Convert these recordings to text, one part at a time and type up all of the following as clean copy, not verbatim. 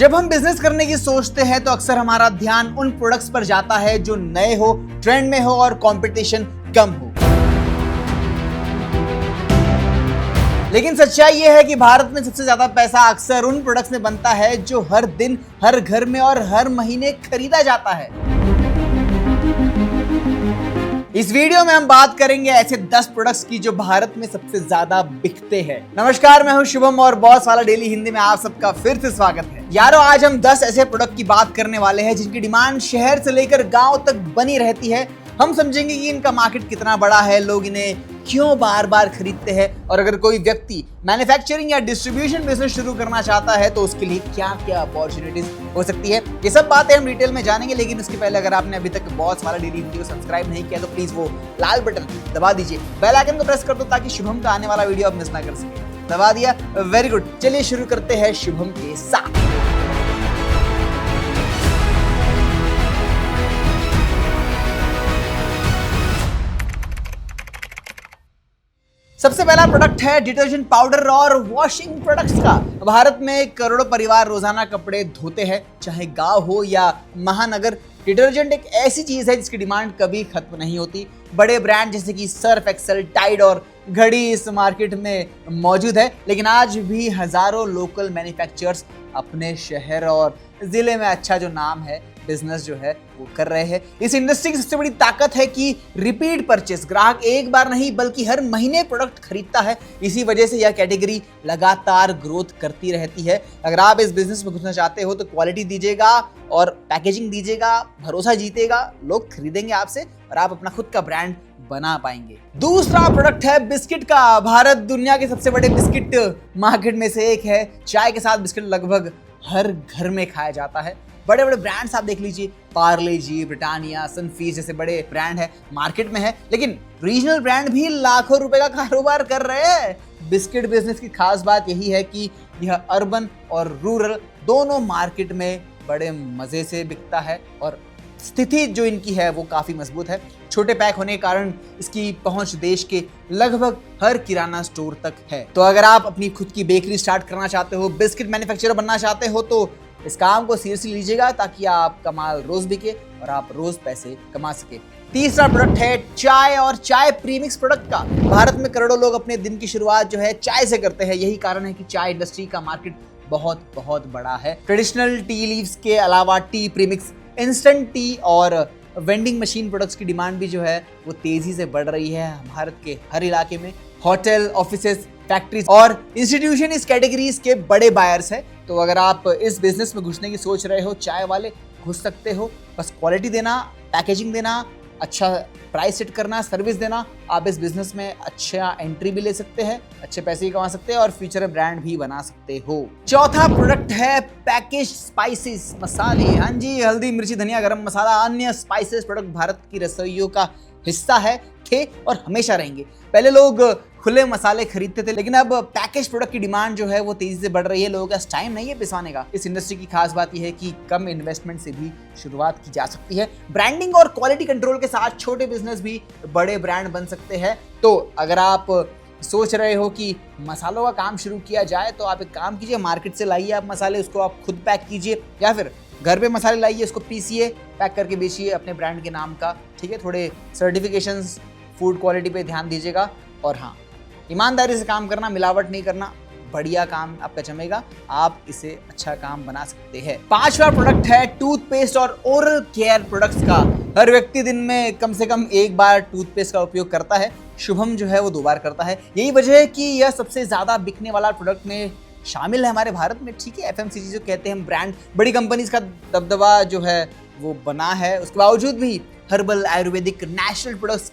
जब हम बिजनेस करने की सोचते हैं तो अक्सर हमारा ध्यान उन प्रोडक्ट्स पर जाता है जो नए हो, ट्रेंड में हो और कंपटीशन कम हो। लेकिन सच्चाई यह है कि भारत में सबसे ज्यादा पैसा अक्सर उन प्रोडक्ट्स में बनता है जो हर दिन, हर घर में और हर महीने खरीदा जाता है। इस वीडियो में हम बात करेंगे ऐसे 10 प्रोडक्ट्स की जो भारत में सबसे ज्यादा बिकते हैं। नमस्कार, मैं हूं शुभम और बॉस वाला डेली हिंदी में आप सबका फिर से स्वागत है। यारो, आज हम 10 ऐसे प्रोडक्ट की बात करने वाले हैं जिनकी डिमांड शहर से लेकर गांव तक बनी रहती है। हम समझेंगे कि इनका मार्केट कितना बड़ा है, लोग इन्हें क्यों बार बार खरीदते हैं और अगर कोई व्यक्ति मैन्युफैक्चरिंग या डिस्ट्रीब्यूशन बिजनेस शुरू करना चाहता है तो उसके लिए क्या क्या अपॉर्चुनिटीज हो सकती है, ये सब बातें हम डिटेल में जानेंगे। लेकिन उसके पहले अगर आपने अभी तक बॉस वाला डेली हिंदी को सब्सक्राइब नहीं किया तो प्लीज वो लाल बटन दबा दीजिए, बेल आइकन को प्रेस कर दो ताकि शुभम का आने वाला वीडियो आप मिस ना कर सके। दबा दिया? Very good. चलिए शुरू करते हैं शुभम के साथ। सबसे पहला प्रोडक्ट है डिटर्जेंट पाउडर और वॉशिंग प्रोडक्ट्स का। भारत में करोड़ों परिवार रोजाना कपड़े धोते हैं, चाहे गांव हो या महानगर। डिटर्जेंट एक ऐसी चीज है जिसकी डिमांड कभी खत्म नहीं होती। बड़े ब्रांड जैसे कि सर्फ एक्सेल, टाइड और घड़ी इस मार्केट में मौजूद है, लेकिन आज भी हजारों लोकल मैन्युफैक्चरर्स अपने शहर और जिले में अच्छा जो नाम है, बिजनेस जो है वो कर रहे हैं। इस इंडस्ट्री की सबसे बड़ी ताकत है कि रिपीट परचेस, ग्राहक एक बार नहीं बल्कि हर महीने प्रोडक्ट खरीदता है। इसी वजह से यह कैटेगरी लगातार ग्रोथ करती रहती है। अगर आप इस बिजनेस में घुसना चाहते हो तो क्वालिटी दीजिएगा और पैकेजिंग दीजिएगा, भरोसा जीतेगा, लोग खरीदेंगे आपसे और आप अपना खुद का ब्रांड बना पाएंगे। दूसरा प्रोडक्ट है बिस्किट का। भारत दुनिया के सबसे बड़े बिस्किट मार्केट में से एक है। चाय के साथ बिस्किट लगभग हर घर में खाया जाता है। बड़े बड़े ब्रांड्स आप देख लीजिए, पार्ले जी, ब्रिटानिया, सनफीस्ट जैसे बड़े ब्रांड है मार्केट में है, लेकिन रीजनल ब्रांड भी लाखों रुपए का कारोबार कर रहे हैं। बिस्किट बिजनेस की खास बात यही है कि यह अर्बन और रूरल दोनों मार्केट में बड़े मजे से बिकता है और स्थिति जो इनकी है वो काफी मजबूत है। छोटे पैक होने के कारण इसकी पहुंच देश के लगभग हर किराना स्टोर तक है। तो अगर आप अपनी खुद की बेकरी स्टार्ट करना चाहते हो, बिस्किट मैन्युफैक्चरर बनना चाहते हो तो इस काम को सीरियसली लीजिएगा ताकि आपका माल रोज बिके और आप रोज पैसे कमा सके। तीसरा प्रोडक्ट है चाय और चाय प्रीमिक्स प्रोडक्ट का। भारत में करोड़ों लोग अपने दिन की शुरुआत जो है चाय से करते हैं। यही कारण है कि चाय इंडस्ट्री का मार्केट बहुत बहुत बड़ा है। ट्रेडिशनल टी लीव्स के अलावा टी प्रीमिक्स, इंस्टेंट टी और वेंडिंग मशीन प्रोडक्ट्स की डिमांड भी जो है वो तेजी से बढ़ रही है। भारत के हर इलाके में होटल, ऑफिसेस, फैक्ट्रीज और इंस्टीट्यूशन इस कैटेगरीज के बड़े बायर्स हैं। तो अगर आप इस बिजनेस में घुसने की सोच रहे हो, चाय वाले, घुस सकते हो। बस क्वालिटी देना, पैकेजिंग देना, अच्छा प्राइस सेट करना, सर्विस देना, आप इस बिजनेस में अच्छा एंट्री भी ले सकते हैं, अच्छे पैसे भी कमा सकते हैं और फ्यूचर में ब्रांड भी बना सकते हो। चौथा प्रोडक्ट है पैकेज स्पाइसेस, मसाले। हाँ जी, हल्दी, मिर्ची, धनिया, गरम मसाला, अन्य स्पाइसेस प्रोडक्ट भारत की रसोइयों का हिस्सा है, थे और हमेशा रहेंगे। पहले लोग खुले मसाले खरीदते थे, लेकिन अब पैकेज प्रोडक्ट की डिमांड जो है वो तेजी से बढ़ रही है। लोगों के पास टाइम नहीं है पिसवाने का। इस इंडस्ट्री की खास बात यह है कि कम इन्वेस्टमेंट से भी शुरुआत की जा सकती है। ब्रांडिंग और क्वालिटी कंट्रोल के साथ छोटे बिजनेस भी बड़े ब्रांड बन सकते हैं। तो अगर आप सोच रहे हो कि मसालों का काम शुरू किया जाए तो आप एक काम कीजिए, मार्केट से लाइए आप मसाले, उसको आप खुद पैक कीजिए या फिर घर पे मसाले लाइए, उसको पीसिए, पैक करके बेचिए अपने ब्रांड के नाम का। ठीक है, थोड़े सर्टिफिकेशंस, फूड क्वालिटी पे ध्यान दीजिएगा और हाँ, ईमानदारी से काम करना, मिलावट नहीं करना, बढ़िया काम आपका जमेगा। आप इसे अच्छा काम बना सकते हैं। पांचवा प्रोडक्ट है टूथपेस्ट और ओरल केयर प्रोडक्ट्स का। हर व्यक्ति दिन में कम से कम एक बार टूथपेस्ट का उपयोग करता है। शुभम जो है वो 2 बार करता है। यही वजह है कि यह सबसे ज्यादा बिकने वाला प्रोडक्ट में शामिल है हमारे भारत में। ठीक है, एफएमसीजी जो कहते हैं हम ब्रांड, बड़ी कंपनीज का दबदबा जो है वो बना है, उसके बावजूद भी हर्बल, आयुर्वेदिक, नेचुरल प्रोडक्ट्स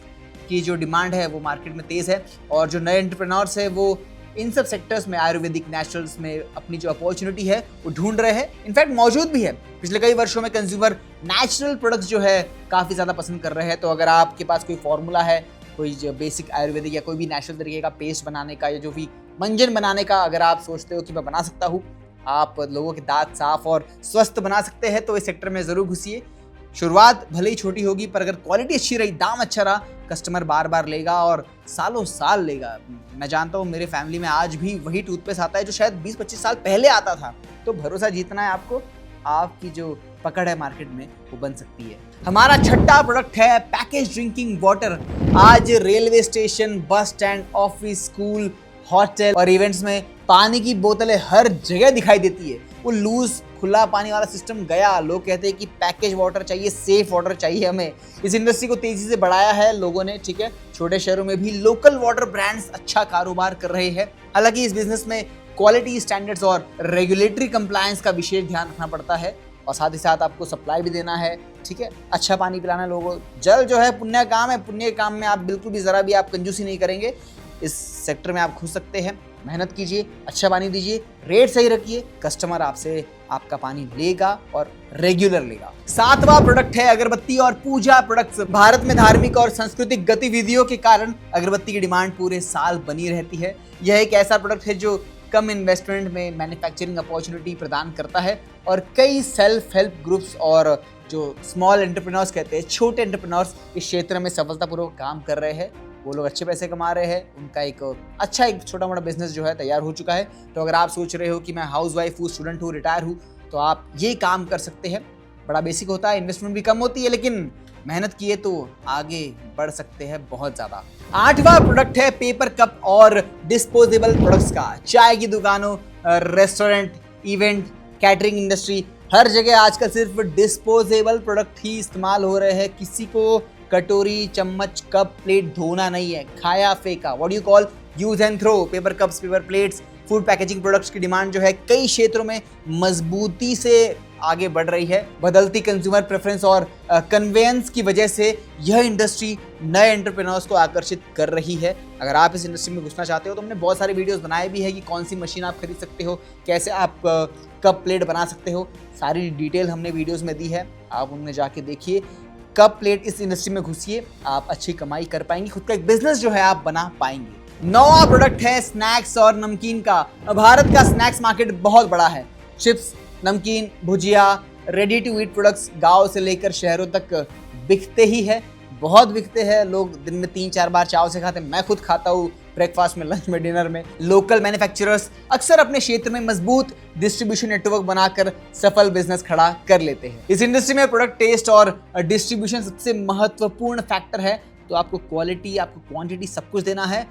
की जो डिमांड है वो मार्केट में तेज है और जो नए एंटरप्रेन्योर्स है वो इन सब सेक्टर्स में, आयुर्वेदिक, नेचुरल्स में अपनी जो अपॉर्चुनिटी है वो ढूंढ रहे हैं। इनफैक्ट मौजूद भी है। पिछले कई वर्षों में कंज्यूमर नेचुरल प्रोडक्ट्स जो है काफ़ी ज़्यादा पसंद कर रहे हैं। तो अगर आपके पास कोई फॉर्मूला है, कोई जो बेसिक आयुर्वेदिक या कोई भी नेचुरल तरीके का पेस्ट बनाने का या जो भी मंजन बनाने का अगर आप सोचते हो कि मैं बना सकता हूँ, आप लोगों के दांत साफ और स्वस्थ बना सकते हैं, तो इस सेक्टर में ज़रूर घुसिए। शुरुआत भले ही छोटी होगी पर अगर क्वालिटी अच्छी रही, दाम अच्छा रहा, कस्टमर बार बार लेगा और सालों साल लेगा। मैं जानता हूँ मेरे फैमिली में आज भी वही टूथपेस्ट आता है जो शायद 20-25 साल पहले आता था। तो भरोसा जीतना है आपको, आपकी जो पकड़ है मार्केट में वो बन सकती है। हमारा छठा प्रोडक्ट है पैकेज ड्रिंकिंग वाटर। आज railway station, bus stand, office, school, hotel और इवेंट्स में पानी की बोतलें हर जगह दिखाई देती है। वो लूज खुला पानी वाला सिस्टम गया, लोग कहते हैं कि पैकेज वाटर चाहिए, सेफ वाटर चाहिए हमें। इस इंडस्ट्री को तेजी से बढ़ाया है लोगों ने, ठीक है। छोटे शहरों में भी लोकल वाटर ब्रांड्स अच्छा कारोबार कर रहे हैं। हालांकि इस बिजनेस में क्वालिटी स्टैंडर्ड्स और रेगुलेटरी कंप्लायंस का विशेष ध्यान रखना पड़ता है और साथ ही साथ आपको सप्लाई भी देना है, ठीक है। अच्छा पानी पिलाना लोगों को। जल जो है पुण्य काम है, पुण्य काम में आप बिल्कुल भी जरा भी आप कंजूसी नहीं करेंगे। इस सेक्टर में आप घुस सकते हैं, मेहनत कीजिए, अच्छा पानी दीजिए, रेट सही रखिए, कस्टमर आपसे आपका पानी लेगा और रेगुलर लेगा। सातवां प्रोडक्ट है अगरबत्ती और पूजा प्रोडक्ट्स। भारत में धार्मिक और सांस्कृतिक गतिविधियों के कारण अगरबत्ती की डिमांड पूरे साल बनी रहती है। यह एक ऐसा प्रोडक्ट है जो कम इन्वेस्टमेंट में मैन्युफैक्चरिंग अपॉर्चुनिटी प्रदान करता है और कई सेल्फ हेल्प ग्रुप्स और जो स्मॉल एंटरप्रेन्योर्स कहते हैं, छोटे एंटरप्रेन्योर्स इस क्षेत्र में सफलतापूर्वक काम कर रहे हैं। वो लोग अच्छे पैसे कमा रहे हैं, उनका एक छोटा मोटा बिजनेस जो है तैयार हो चुका है। तो अगर आप सोच रहे हो कि मैं हाउस वाइफ हूँ, स्टूडेंट हूँ, रिटायर हूँ, तो आप ये काम कर सकते हैं। बड़ा बेसिक होता है, इन्वेस्टमेंट भी कम होती है, लेकिन मेहनत किए तो आगे बढ़ सकते हैं बहुत ज़्यादा। आठवां प्रोडक्ट है पेपर कप और डिस्पोजेबल प्रोडक्ट्स का। चाय की दुकानों, रेस्टोरेंट, इवेंट, कैटरिंग इंडस्ट्री, हर जगह आजकल सिर्फ डिस्पोजेबल प्रोडक्ट ही इस्तेमाल हो रहे हैं। किसी को कटोरी, चम्मच, कप, प्लेट धोना नहीं है, खाया फेंका, what you call use and throw. Paper cups, paper plates, food packaging products की डिमांड जो है कई क्षेत्रों में मजबूती से आगे बढ़ रही है। बदलती कंज्यूमर प्रेफरेंस और कन्वेंस की वजह से यह इंडस्ट्री नए एंटरप्रेन्योर्स को आकर्षित कर रही है। अगर आप इस इंडस्ट्री में घुसना चाहते हो तो हमने बहुत सारे वीडियोस बनाए भी है कि कौन सी मशीन आप खरीद सकते हो, कैसे आप कप प्लेट बना सकते हो, सारी डिटेल हमने वीडियोस में दी है, आप उनमें जाके देखिए। कप प्लेट इस इंडस्ट्री में घुसिए, आप अच्छी कमाई कर पाएंगे, खुद का एक बिजनेस जो है आप बना पाएंगे। नौवां प्रोडक्ट है स्नैक्स और नमकीन का। भारत का स्नैक्स मार्केट बहुत बड़ा है। चिप्स, नमकीन, भुजिया, रेडी टू ईट प्रोडक्ट्स गांव से लेकर शहरों तक बिकते ही है, बहुत बिकते हैं। लोग दिन में 3-4 बार चाव से खाते हैं, मैं खुद खाता हूँ, ब्रेकफास्ट में, लंच में, डिनर में। लोकल मैन्युफैक्चरर्स अक्सर अपने क्षेत्र में मजबूत डिस्ट्रीब्यूशन नेटवर्क बनाकर सफल बिजनेस खड़ा कर लेते हैं। इस इंडस्ट्री में प्रोडक्ट टेस्ट और डिस्ट्रीब्यूशन सबसे महत्वपूर्ण फैक्टर है। तो आपको क्वालिटी, आपको क्वांटिटी सब कुछ देना है,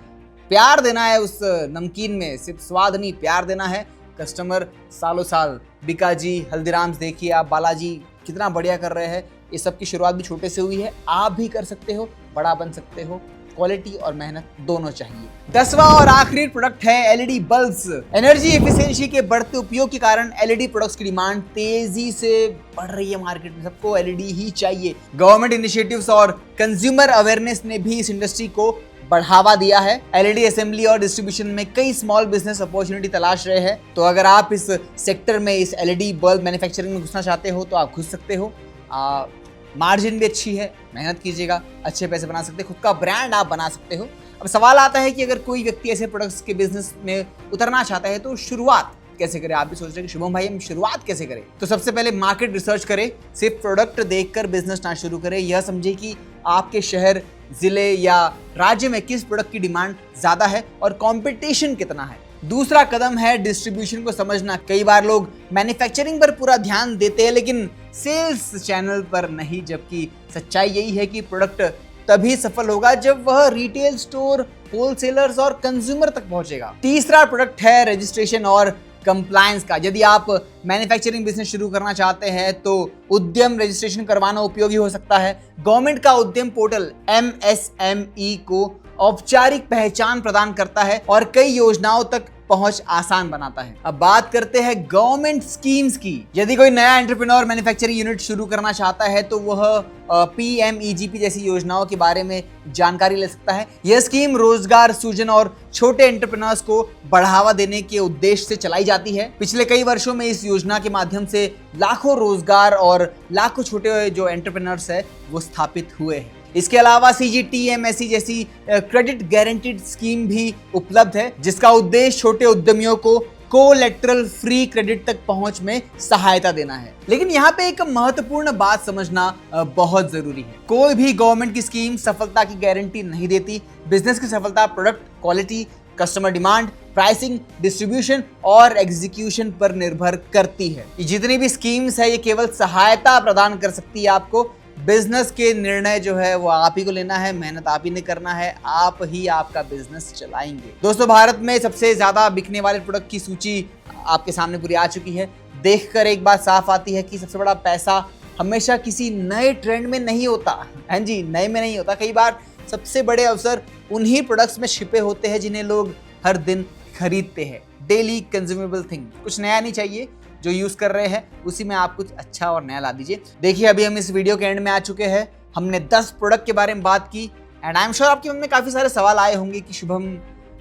प्यार देना है उस नमकीन में, सिर्फ स्वाद नहीं, प्यार देना है। कस्टमर सालों साल, बिकाजी, हल्दीराम्स देखिए आप, बालाजी कितना बढ़िया कर रहे हैं। ये सब की शुरुआत भी छोटे से हुई है, आप भी कर सकते हो, बड़ा बन सकते हो। क्वालिटी और मेहनत दोनों चाहिए। 10वां और आखिरी प्रोडक्ट है एलईडी बल्ब्स। एनर्जी एफिशिएंसी के बढ़ते उपयोग के कारण एलईडी प्रोडक्ट्स की डिमांड तेजी से बढ़ रही है मार्केट में, सबको एलईडी ही चाहिए। गवर्नमेंट इनिशिएटिव्स और कंज्यूमर अवेयरनेस ने भी इस इंडस्ट्री को बढ़ावा दिया है। एलईडी असेंबली और डिस्ट्रीब्यूशन में कई स्मॉल बिजनेस अपॉर्चुनिटी तलाश रहे हैं। तो अगर आप इस सेक्टर में, इस एलईडी बल्ब मैन्युफैक्चरिंग में घुसना चाहते हो तो आप घुस सकते हो। मार्जिन भी अच्छी है, मेहनत कीजिएगा, अच्छे पैसे बना सकते हो, खुद का ब्रांड आप बना सकते हो। अब सवाल आता है कि अगर कोई व्यक्ति ऐसे प्रोडक्ट्स के बिजनेस में उतरना चाहता है तो शुरुआत कैसे करें। आप भी सोच रहे हैं कि शुभम भाई हम शुरुआत कैसे करें। तो सबसे पहले मार्केट रिसर्च करें, सिर्फ प्रोडक्ट देखकर बिजनेस ना शुरू करें। यह समझे कि आपके शहर, जिले या राज्य में किस प्रोडक्ट की डिमांड ज्यादा है और कंपटीशन कितना है। दूसरा कदम है डिस्ट्रीब्यूशन को समझना। कई बार लोग मैन्युफैक्चरिंग पर पूरा ध्यान देते हैं लेकिन सेल्स चैनल पर नहीं, जबकि सच्चाई यही है कि प्रोडक्ट तभी सफल होगा जब वह रिटेल स्टोर, होलसेलर्स और कंज्यूमर तक पहुंचेगा। तीसरा प्रोडक्ट है रजिस्ट्रेशन और कंप्लायंस का। यदि आप मैन्युफैक्चरिंग बिजनेस शुरू करना चाहते हैं तो उद्यम रजिस्ट्रेशन करवाना उपयोगी हो सकता है। गवर्नमेंट का उद्यम पोर्टल MSME को औपचारिक पहचान प्रदान करता है और कई योजनाओं तक पहुंच आसान बनाता है। अब बात करते हैं गवर्नमेंट स्कीम्स की। यदि कोई नया एंटरप्रेन्योर मैन्युफैक्चरिंग यूनिट शुरू करना चाहता है तो वह PMEGP जैसी योजनाओं के बारे में जानकारी ले सकता है। यह स्कीम रोजगार सृजन और छोटे एंटरप्रेन्योर्स को बढ़ावा देने के उद्देश्य से चलाई जाती है। पिछले कई वर्षों में इस योजना के माध्यम से लाखों रोजगार और लाखों छोटे जो एंटरप्रेन्योर्स है वो स्थापित हुए हैं। इसके अलावा CGTMSE जैसी क्रेडिट गारंटीड स्कीम भी उपलब्ध है, जिसका उद्देश्य छोटे उद्यमियों को कोलैटरल फ्री क्रेडिट तक पहुंच में सहायता देना है। लेकिन यहाँ पे एक महत्वपूर्ण बात समझना बहुत जरूरी है। कोई भी गवर्नमेंट की स्कीम सफलता की गारंटी नहीं देती। बिजनेस की सफलता product quality, customer demand, pricing, distribution और एग्जीक्यूशन पर निर्भर करती है। ये जितनी भी स्कीम्स है ये केवल सहायता प्रदान कर सकती है आपको। बिजनेस के निर्णय जो है वो आप ही को लेना है, मेहनत आप ही ने करना है, आप ही आपका बिजनेस चलाएंगे। दोस्तों, भारत में सबसे ज्यादा बिकने वाले प्रोडक्ट की सूची आपके सामने पूरी आ चुकी है। देखकर एक बात साफ आती है कि सबसे बड़ा पैसा हमेशा किसी नए ट्रेंड में नहीं होता। हाँ जी, नए में नहीं होता। कई बार सबसे बड़े अवसर उन्हीं प्रोडक्ट्स में छिपे होते हैं जिन्हें लोग हर दिन खरीदते हैं। डेली कंज्यूमेबल थिंग, कुछ नया नहीं चाहिए, जो यूज कर रहे हैं उसी में आप कुछ अच्छा और नया ला दीजिए। देखिए, अभी हम इस वीडियो के एंड में आ चुके हैं। हमने 10 प्रोडक्ट के बारे में बात की एंड आई एम श्योर आपके मन में काफी सारे सवाल आए होंगे कि शुभम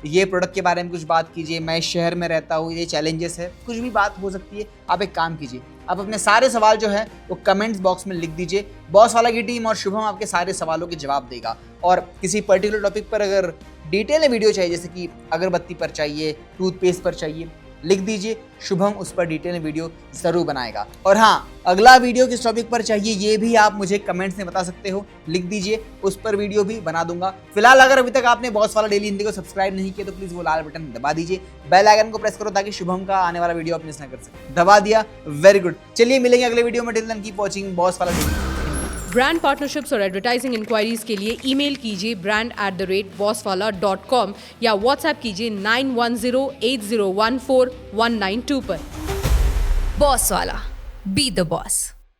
ये प्रोडक्ट के बारे में कुछ बात कीजिए, मैं इस शहर में रहता हूँ, ये चैलेंजेस है, कुछ भी बात हो सकती है। आप एक काम कीजिए, आप अपने सारे सवाल जो है वो कमेंट्स बॉक्स में लिख दीजिए। बॉस वाला की टीम और शुभम आपके सारे सवालों के जवाब देगा। और किसी पर्टिकुलर टॉपिक पर अगर डिटेल में वीडियो चाहिए, जैसे कि अगरबत्ती पर चाहिए, टूथपेस्ट पर चाहिए, लिख दीजिए, शुभम उस पर डिटेल में वीडियो जरूर बनाएगा। और हाँ, अगला वीडियो किस टॉपिक पर चाहिए ये भी आप मुझे कमेंट्स में बता सकते हो, लिख दीजिए, उस पर वीडियो भी बना दूंगा। फिलहाल अगर अभी तक आपने बॉस वाला डेली हिंदी को सब्सक्राइब नहीं किया तो प्लीज वो लाल बटन दबा दीजिए, बेल आइकन को प्रेस करो ताकि शुभम का आने वाला वीडियो आप मिस ना कर सके। दबा दिया, वेरी गुड। चलिए मिलेंगे अगले वीडियो में। Till then keep watching boss वाला डेली। ब्रांड पार्टनरशिप्स और एडवर्टाइजिंग इंक्वायरीज के लिए ईमेल कीजिए brand@bosswala.com या व्हाट्सएप कीजिए 9108014192 पर। बॉस वाला, बी द बॉस।